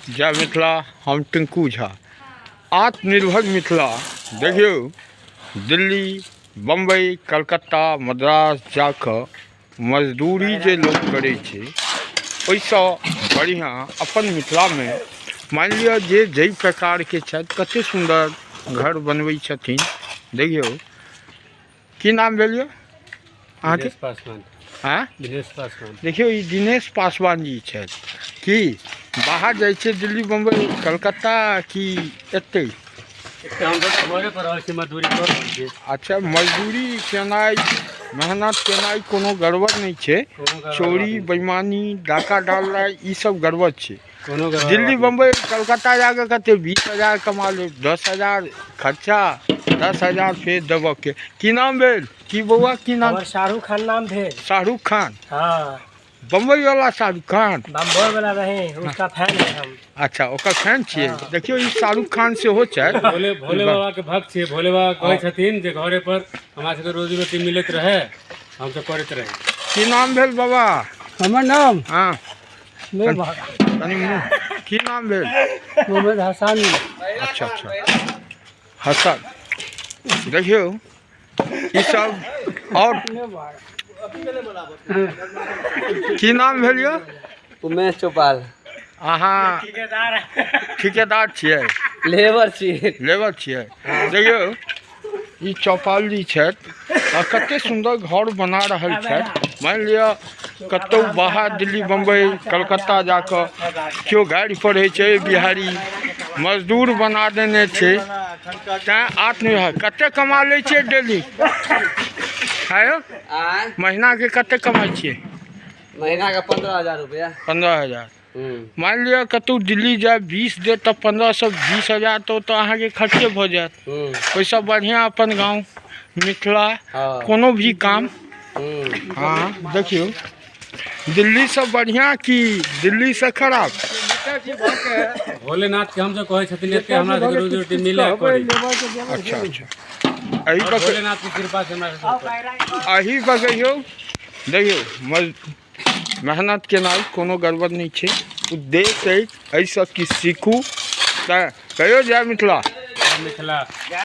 जय मिथिला। हम टिंकू झा। आत्मनिर्भर मिथिला देखियो, दिल्ली, बम्बई, कलकत्ता, मद्रास जाकर मजदूरी जे लोग करे छे, ओइसँ बढ़िया अपन मिथिला में मान लिअ जे जई प्रकार के छथि, कते सुंदर घर बनबै छथिन। देखियो, की नाम भेल यौ अहाँके? दिनेश पासवान। हाँ, दिनेश पासवान। देखियो, ई दिनेश पासवान जी छथि कि बाहर जाइ छै, दिल्ली, बम्बई, कलकत्ता की एतै? हम तो घरे पर रहल छी, मजदूरी कर रहल छी। अच्छा, मजदूरी केनाइ, मेहनत केनाइ कोनो गड़बड़ नहीं छै। चोरी बेईमानी डाका डालनाइ ई सब गड़बड़ छै। दिल्ली, बम्बई, कलकत्ता जाकर कते 20,000 कमा ले, 10,000 खर्चा, 10,000 फिर देबऽ के। की नाम भेल? की बउआ की नाम? शाहरुख खान नाम भेल। शाहरुख खान? हाँ, बम्बई वाला शाहरुख खान? बम्बई वाला रहे, उसका फैन है हम। अच्छा, ओकर फैन छियै। देखियो, ई शाहरुख खान से हो छै। भोले बाबा के भक्त छियै। भोले बाबा कहै छथिन जे घरे पर हमरा सबके रोजी रोटी मिलत रहे, हम सब करैत रहे। की नाम भेल बाबा? हमर नाम हाँ, मोहम्मद की नाम भेल? हसन। अच्छा अच्छा, हसन। देखियो, ई सब। और की नाम भेल यौ? उमेश चौपाल। अहाँ ठेकेदार छियै? लेबर छियै। लेबर छियै। देखियो, ई चौपाल जी छथि आ कते सुंदर घर बना रहल छथि। मान लिअ कतौ बाहर दिल्ली, बम्बई, कलकत्ता जाकर केओ गाड़ी पर होइ छै, बिहारी मजदूर बना देने छै। तैं आत्मनिर्भर। कते कमा लै छियै डेली? है यौ, महीना के कते कमाइ छियै? महीना का 15,000 रुपया। 15,000। मान लिअ कतौ दिल्ली जाए 20 दे तब 1500 20,000 तो अहाँके खर्चे भऽ जायत। ओइसँ बढ़िया अपन गाँव मिथिला कोनो भी काम। हाँ, देखियो, दिल्ली से बढ़िया कि दिल्ली से खराब? भोलेनाथ के हम सब कहै छथिन एते हमरा सबके रोजी रोटी मिले करी। अच्छा अच्छा, एही पर भोलेनाथ की कृपा से हमरा सब एही पर कहियो। देखियो, मेहनत केनाइ कोनो गड़बड़ नहीं छै। उद्देश्य अछि एहिसँ किछु सीखू। तऽ कहियो जय मिथिला। मिथिला।